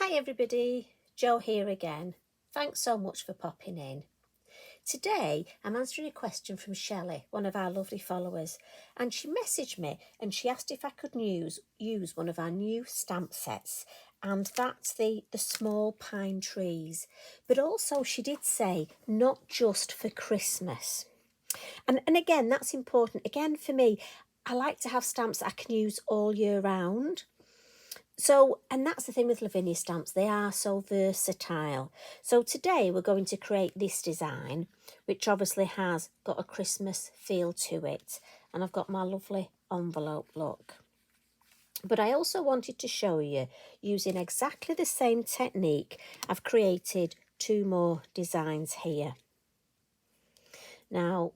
Hi everybody, Jo here again. Thanks so much for popping in. Today I'm answering a question from Shelley, one of our lovely followers, and she messaged me and she asked if I could use one of our new stamp sets, and that's the small pine trees. But also she did say not just for Christmas. And again, that's important. Again, for me, I like to have stamps that I can use all year round. So, and that's the thing with Villainous stamps, they are so versatile. So today we're going to create this design, which obviously has got a Christmas feel to it. And I've got my lovely envelope look. But I also wanted to show you, using exactly the same technique, I've created two more designs here. Now,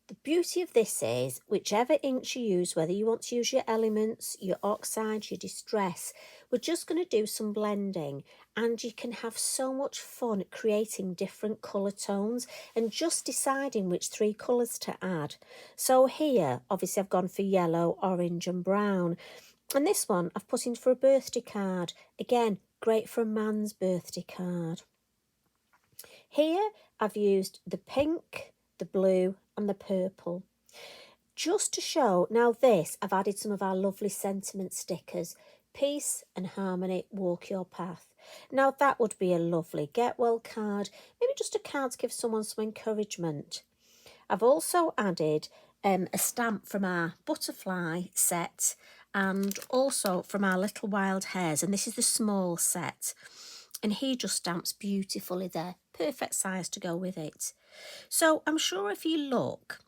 the beauty of this is, whichever inks you use, whether you want to use your elements, your oxide, your distress, we're just going to do some blending, and you can have so much fun creating different colour tones and just deciding which three colours to add. So here, obviously I've gone for yellow, orange and brown. And this one I've put in for a birthday card. Again, great for a man's birthday card. Here I've used the pink, the blue and the purple, just to show. Now this, I've added some of our lovely sentiment stickers. Peace and harmony, walk your path. Now that would be a lovely get well card, maybe just a card to give someone some encouragement. I've also added a stamp from our butterfly set and also from our little wild hares, and this is the small set, and he just stamps beautifully there, perfect size to go with it. So I'm sure if you look,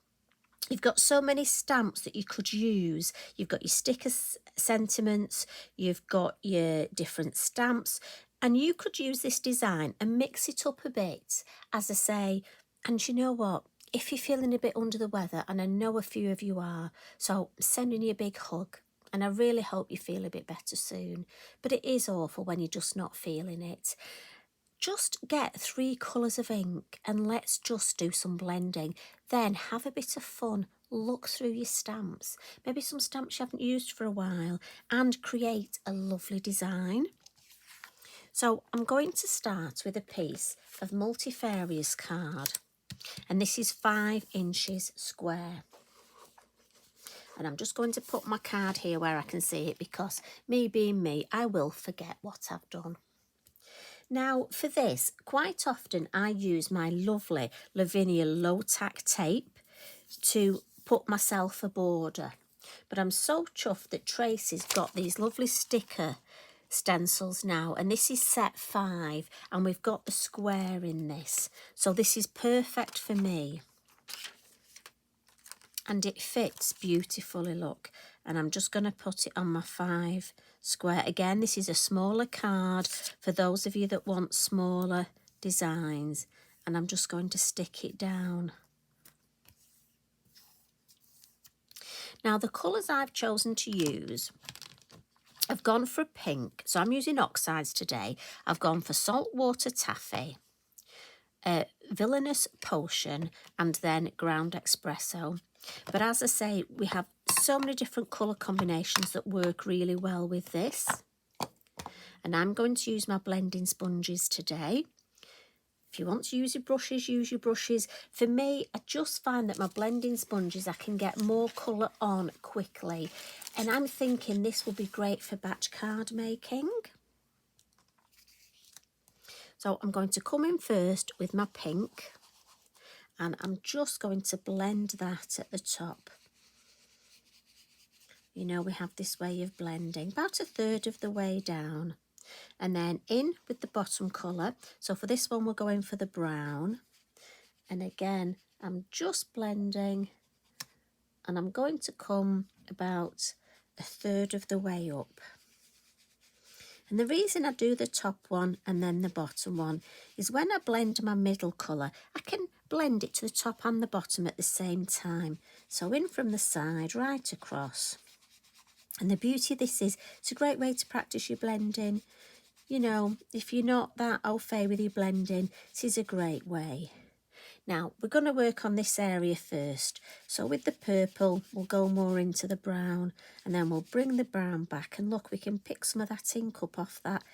you've got so many stamps that you could use. You've got your sticker sentiments, you've got your different stamps, and you could use this design and mix it up a bit, as I say. And you know what? If you're feeling a bit under the weather, and I know a few of you are, so I'm sending you a big hug. And I really hope you feel a bit better soon. But it is awful when you're just not feeling it. Just get three colours of ink and let's just do some blending. Then have a bit of fun. Look through your stamps. Maybe some stamps you haven't used for a while, and create a lovely design. So I'm going to start with a piece of multifarious card. And this is 5 inches square. And I'm just going to put my card here where I can see it, because me being me, I will forget what I've done. Now for this, quite often I use my lovely Lavinia low tack tape to put myself a border. But I'm so chuffed that Tracy's got these lovely sticker stencils now, and this is set 5 and we've got the square in this. So this is perfect for me. And it fits beautifully, look. And I'm just going to put it on my 5 square. Again, this is a smaller card for those of you that want smaller designs. And I'm just going to stick it down. Now, the colours I've chosen to use, I've gone for a pink. So I'm using oxides today. I've gone for Saltwater Taffy, Villainous Potion, and then ground Expresso. But as I say, we have so many different colour combinations that work really well with this. And I'm going to use my blending sponges today. If you want to use your brushes, use your brushes. For me, I just find that my blending sponges, I can get more colour on quickly. And I'm thinking this will be great for batch card making. So I'm going to come in first with my pink. And I'm just going to blend that at the top. You know, we have this way of blending, about 1/3 of the way down. And then in with the bottom colour. So for this one, we're going for the brown. And again, I'm just blending. And I'm going to come about 1/3 of the way up. And the reason I do the top one and then the bottom one is when I blend my middle colour, I can blend it to the top and the bottom at the same time. So in from the side, right across. And the beauty of this is, it's a great way to practice your blending. You know, if you're not that au fait with your blending, this is a great way. Now, we're going to work on this area first. So with the purple, we'll go more into the brown, and then we'll bring the brown back. And look, we can pick some of that ink up off that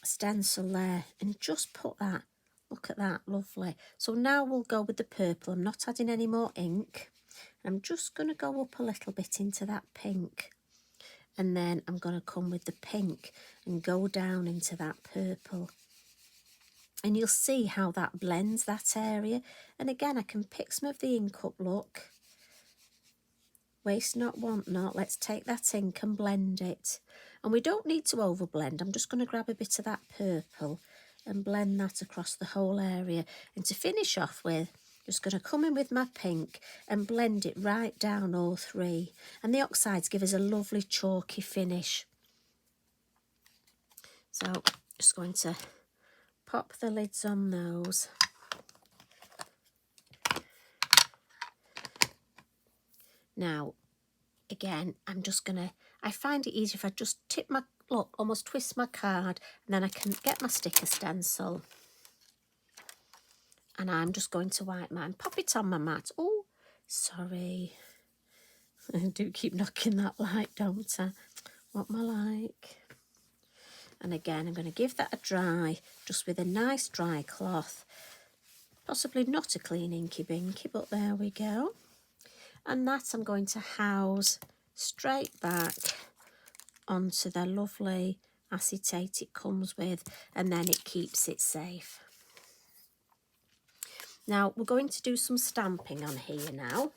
stencil there and just put that. Look at that, lovely. So now we'll go with the purple. I'm not adding any more ink. I'm just going to go up a little bit into that pink. And then I'm going to come with the pink and go down into that purple. And you'll see how that blends that area. And again, I can pick some of the ink up, look. Waste not, want not. Let's take that ink and blend it. And we don't need to overblend. I'm just going to grab a bit of that purple and blend that across the whole area. And to finish off with, just going to come in with my pink and blend it right down all three. And the oxides give us a lovely chalky finish. So just going to pop the lids on those. Now, again, I'm just going to, I find it easier if I just tip my, look, almost twist my card, and then I can get my sticker stencil. And I'm just going to wipe mine, pop it on my mat. Oh, sorry. I do keep knocking that light, don't I? What am I like? And again, I'm going to give that a dry, just with a nice dry cloth. Possibly not a clean inky binky, but there we go. And that I'm going to house straight back onto the lovely acetate it comes with, and then it keeps it safe. Now we're going to do some stamping on here now.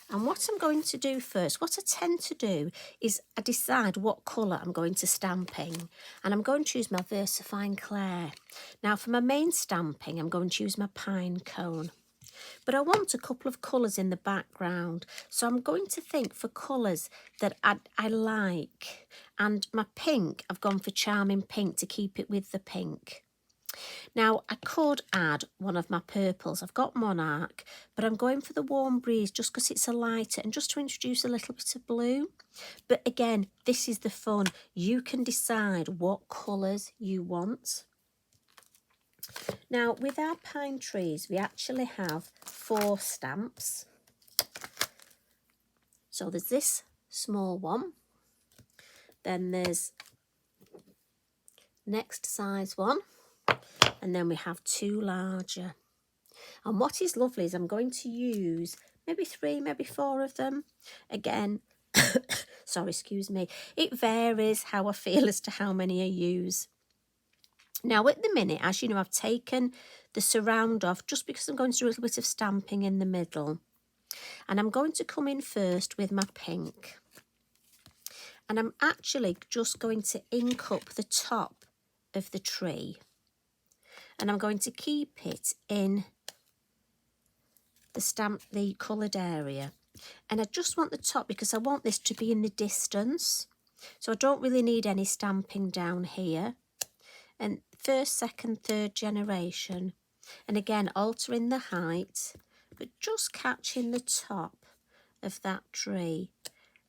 And what I'm going to do first, what I tend to do is I decide what colour I'm going to stamp in. And I'm going to use my VersaFine Clair. Now for my main stamping, I'm going to use my pine cone. But I want a couple of colours in the background. So I'm going to think for colours that I like. And my pink, I've gone for Charming Pink to keep it with the pink. Now, I could add one of my purples. I've got Monarch, but I'm going for the Warm Breeze just because it's a lighter and just to introduce a little bit of blue. But again, this is the fun. You can decide what colours you want. Now, with our pine trees, we actually have 4 stamps. So there's this small one. Then there's next size one. And then we have 2 larger. And what is lovely is I'm going to use maybe 3, maybe 4 of them. Again, sorry, excuse me. It varies how I feel as to how many I use. Now at the minute, as you know, I've taken the surround off just because I'm going to do a little bit of stamping in the middle. And I'm going to come in first with my pink. And I'm actually just going to ink up the top of the tree. And I'm going to keep it in the coloured area. And I just want the top because I want this to be in the distance. So I don't really need any stamping down here. And first, second, third generation. And again, altering the height, but just catching the top of that tree.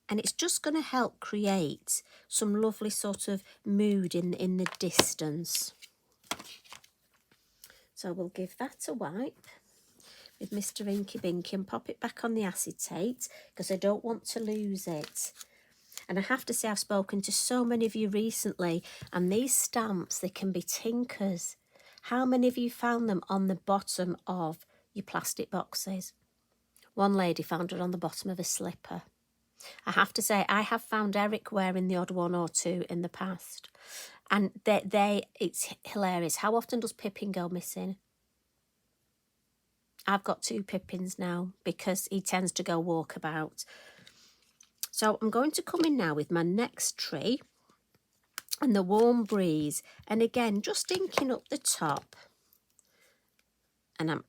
And it's just going to help create some lovely sort of mood in the distance. So we'll give that a wipe with Mr. Inky Binky and pop it back on the acetate because I don't want to lose it. And I have to say, I've spoken to so many of you recently, and these stamps, they can be tinkers. How many of you found them on the bottom of your plastic boxes? One lady found it on the bottom of a slipper. I have to say, I have found Eric wearing the odd one or two in the past. And it's hilarious. How often does Pippin go missing? I've got 2 Pippins now because he tends to go walkabout. So I'm going to come in now with my next tree and the Warm Breeze. And again, just inking up the top. And I'm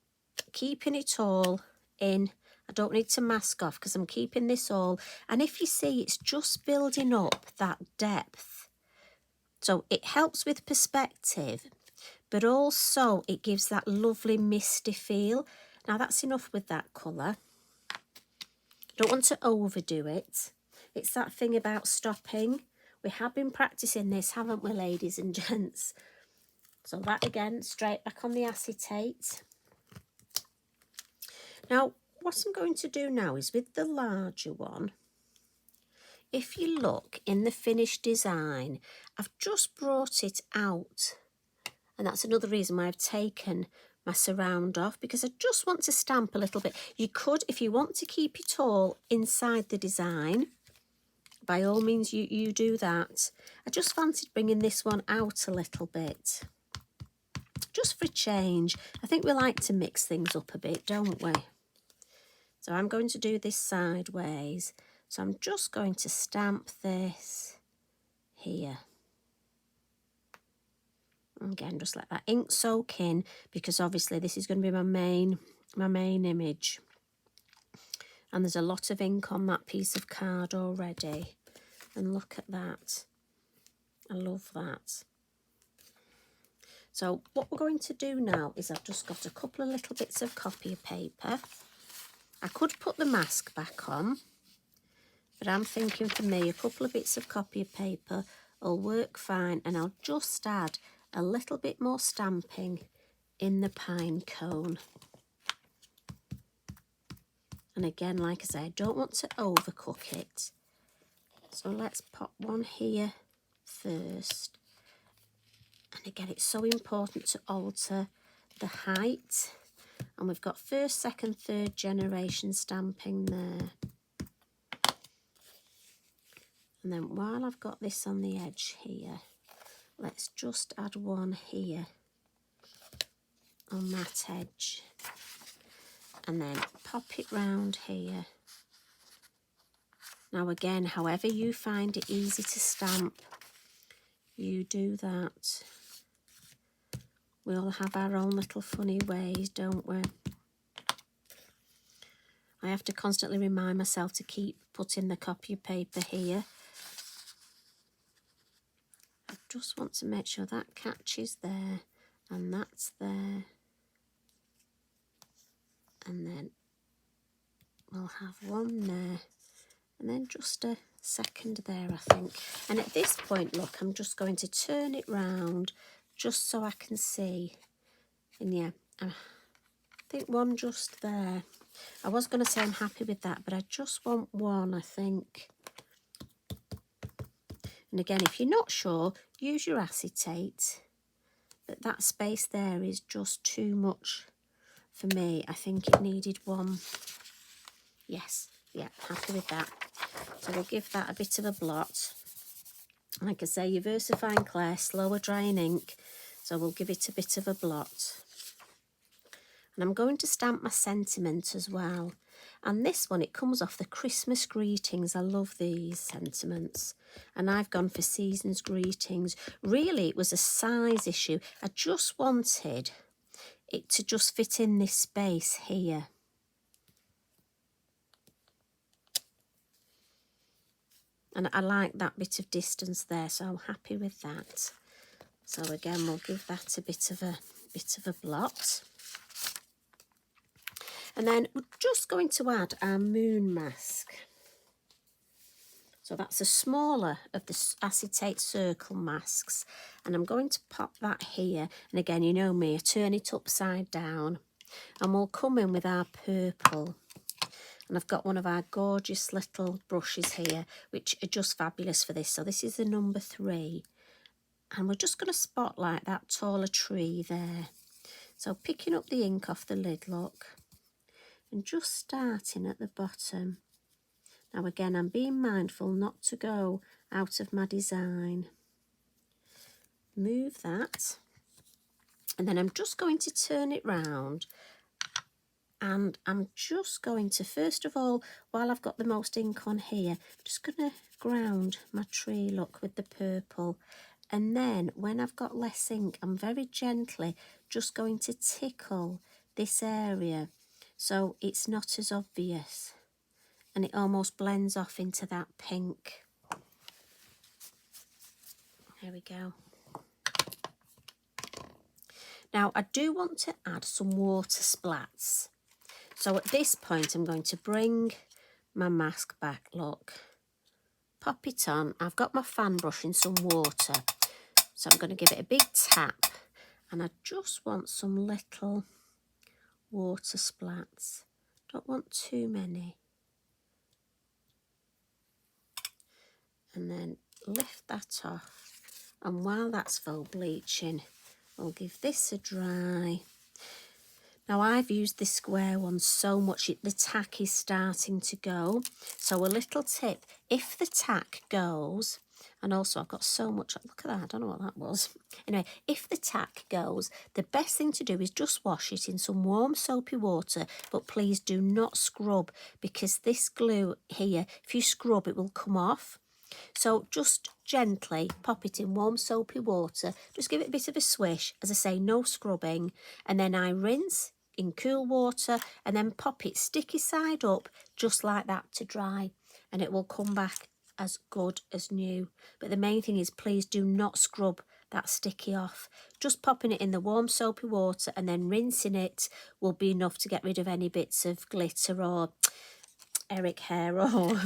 keeping it all in. I don't need to mask off because I'm keeping this all. And if you see, it's just building up that depth. So it helps with perspective, but also it gives that lovely misty feel. Now that's enough with that colour. Don't want to overdo it. It's that thing about stopping. We have been practicing this, haven't we, ladies and gents? So that again, straight back on the acetate. Now, what I'm going to do now is with the larger one, if you look in the finished design, I've just brought it out. And that's another reason why I've taken my surround off, because I just want to stamp a little bit. You could, if you want to keep it all inside the design, by all means you do that. I just fancied bringing this one out a little bit, just for a change. I think we like to mix things up a bit, don't we? So I'm going to do this sideways. So I'm just going to stamp this here. Again, just let that ink soak in, because obviously this is going to be my main image. And there's a lot of ink on that piece of card already. And look at that. I love that. So what we're going to do now is I've just got a couple of little bits of copy paper. I could put the mask back on, but I'm thinking for me a couple of bits of copy paper will work fine, and I'll just add a little bit more stamping in the pine cone. And again, like I say, I don't want to overcook it. So let's pop one here first. And again, it's so important to alter the height. And we've got first, second, third generation stamping there. And then while I've got this on the edge here, let's just add one here on that edge. And then pop it round here. Now again, however you find it easy to stamp, you do that. We all have our own little funny ways, don't we? I have to constantly remind myself to keep putting the copy paper here. I just want to make sure that catches there, and that's there. And then we'll have one there, and then just a second there, I think. And at this point, look, I'm just going to turn it round just so I can see. And yeah, I think one just there. I was going to say I'm happy with that, but I just want one, I think. And again, if you're not sure, use your acetate. But that space there is just too much for me. I think it needed one. Yes, yeah, happy with that. So we'll give that a bit of a blot. Like I say, you're versifying clear, slower drying ink, so we'll give it a bit of a blot. And I'm going to stamp my sentiment as well. And this one, it comes off the Christmas greetings. I love these sentiments. And I've gone for season's greetings. Really, it was a size issue. I just wanted it to just fit in this space here. And I like that bit of distance there, so I'm happy with that. So again, we'll give that a bit of a blot. And then we're just going to add our moon mask. So that's a smaller of the acetate circle masks. And I'm going to pop that here. And again, you know me, I turn it upside down. And we'll come in with our purple. And I've got one of our gorgeous little brushes here, which are just fabulous for this. So this is the number 3. And we're just going to spotlight that taller tree there. So picking up the ink off the lid, look. And just starting at the bottom. Now again, I'm being mindful not to go out of my design. Move that. And then I'm just going to turn it round. And I'm just going to, first of all, while I've got the most ink on here, I'm just going to ground my tree, look, with the purple. And then when I've got less ink, I'm very gently just going to tickle this area so it's not as obvious. And it almost blends off into that pink. There we go. Now, I do want to add some water splats. So at this point, I'm going to bring my mask back, look. Pop it on. I've got my fan brush in some water. So I'm going to give it a big tap. And I just want some little water splats. Don't want too many. and then lift that off. And while that's faux bleaching, we'll give this a dry. Now I've used this square one so much, the tack is starting to go. So a little tip, if the tack goes, and also I've got so much, look at that, I don't know what that was. Anyway, if the tack goes, the best thing to do is just wash it in some warm soapy water, but please do not scrub, because this glue here, if you scrub, it will come off. So just gently pop it in warm soapy water, just give it a bit of a swish, as I say, no scrubbing, and then I rinse in cool water and then pop it sticky side up just like that to dry, and it will come back as good as new. But the main thing is, please do not scrub that sticky off. Just popping it in the warm soapy water and then rinsing it will be enough to get rid of any bits of glitter or Eric hair or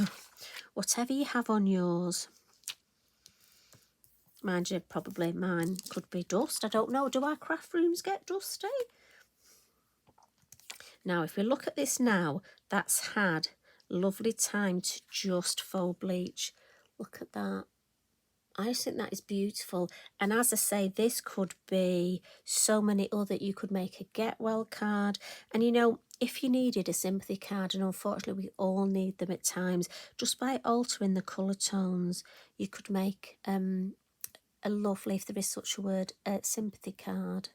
whatever you have on yours. Mind you, probably mine could be dust. I don't know. Do our craft rooms get dusty? Now, if we look at this now, that's had lovely time to just faux bleach. Look at that. I just think that is beautiful. And as I say, this could be so many other. You could make a get well card. And you know, if you needed a sympathy card, and unfortunately we all need them at times, just by altering the colour tones, you could make a lovely, if there is such a word, sympathy card.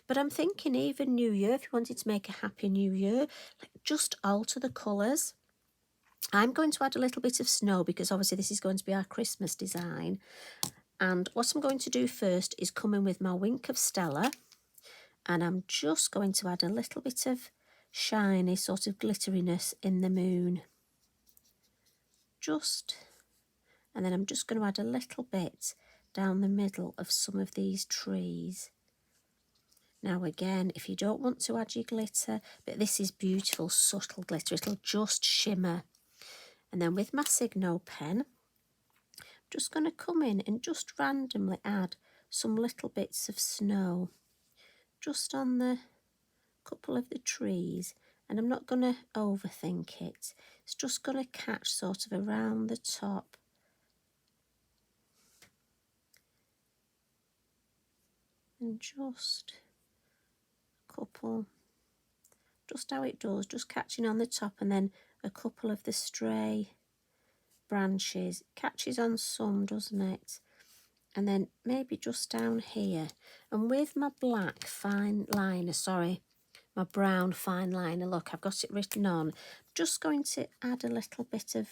But I'm thinking even New Year, if you wanted to make a happy New Year, like just alter the colours. I'm going to add a little bit of snow because obviously this is going to be our Christmas design. And what I'm going to do first is come in with my Wink of Stella, and I'm just going to add a little bit of shiny sort of glitteriness in the moon. And then I'm just going to add a little bit down the middle of some of these trees. Now again, if you don't want to add your glitter, but this is beautiful, subtle glitter, it'll just shimmer. And then with my Signo pen, I'm just going to come in and just randomly add some little bits of snow just on the couple of the trees. And I'm not going to overthink it. It's just going to catch sort of around the top. And just couple, just how it does, just catching on the top, and then a couple of the stray branches. Catches on some, doesn't it? And then maybe just down here. And with my black fine liner, sorry, my brown fine liner, look, I've got it written on. I'm just going to add a little bit of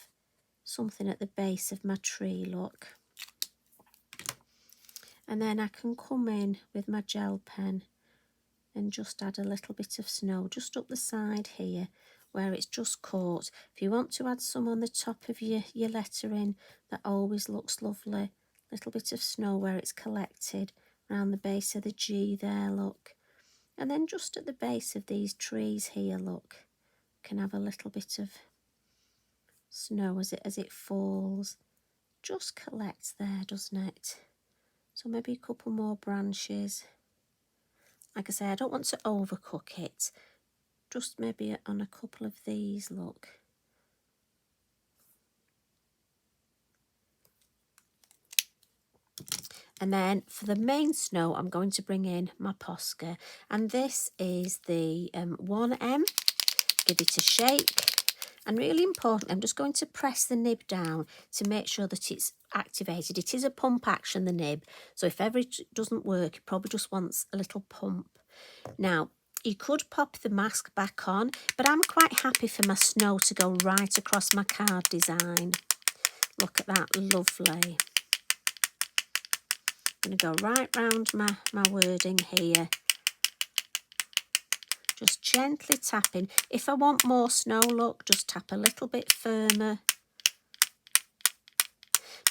something at the base of my tree, look. And then I can come in with my gel pen and just add a little bit of snow just up the side here where it's just caught. If you want to add some on the top of your lettering, that always looks lovely. A little bit of snow where it's collected around the base of the G there, look. And then just at the base of these trees here, look, can have a little bit of snow as it falls. Just collects there, doesn't it? So maybe a couple more branches. Like I say, I don't want to overcook it. Just maybe on a couple of these, look. And then for the main snow, I'm going to bring in my posca. And this is the 1M. Give it a shake. And really important, I'm just going to press the nib down to make sure that it's activated. It is a pump action, the nib. So if ever it doesn't work, it probably just wants a little pump. Now, you could pop the mask back on, but I'm quite happy for my snow to go right across my card design. Look at that, lovely. I'm going to go right round my wording here. Just gently tapping. If I want more snow, look, just tap a little bit firmer.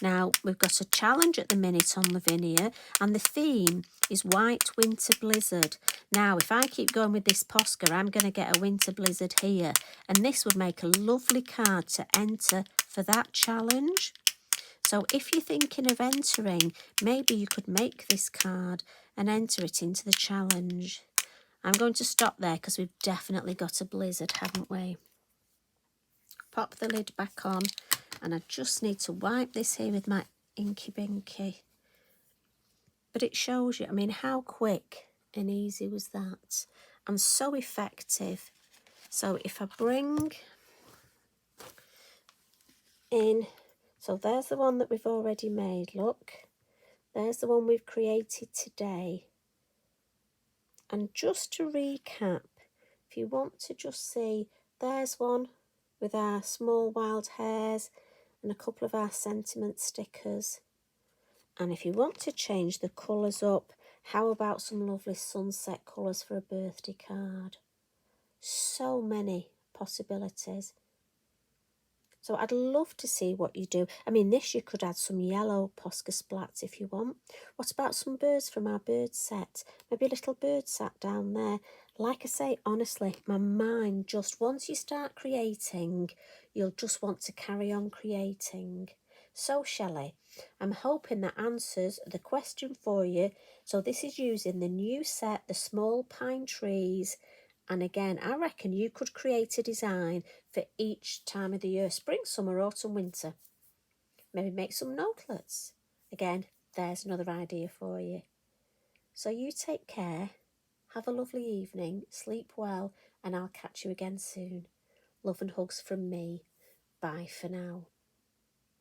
Now, we've got a challenge at the minute on Lavinia, and the theme is White Winter Blizzard. Now, if I keep going with this posca, I'm going to get a winter blizzard here, and this would make a lovely card to enter for that challenge. So if you're thinking of entering, maybe you could make this card and enter it into the challenge. I'm going to stop there because we've definitely got a blizzard, haven't we? Pop the lid back on And I just need to wipe this here with my Inky Binky. But it shows you, I mean, how quick and easy was that? And so effective. So if I bring in, so there's the one that we've already made, look. There's the one we've created today. And just to recap, if you want to just see, there's one with our small wild hares and a couple of our sentiment stickers. And if you want to change the colours up, how about some lovely sunset colours for a birthday card? So many possibilities. So I'd love to see what you do. I mean, this you could add some yellow posca splats if you want. What about some birds from our bird set? Maybe a little bird sat down there. Like I say, honestly, my mind just, once you start creating, you'll just want to carry on creating. So Shelley, I'm hoping that answers the question for you. So this is using the new set, the small pine trees. And again, I reckon you could create a design for each time of the year, spring, summer, autumn, winter. Maybe make some notelets. Again, there's another idea for you. So you take care, have a lovely evening, sleep well, and I'll catch you again soon. Love and hugs from me. Bye for now.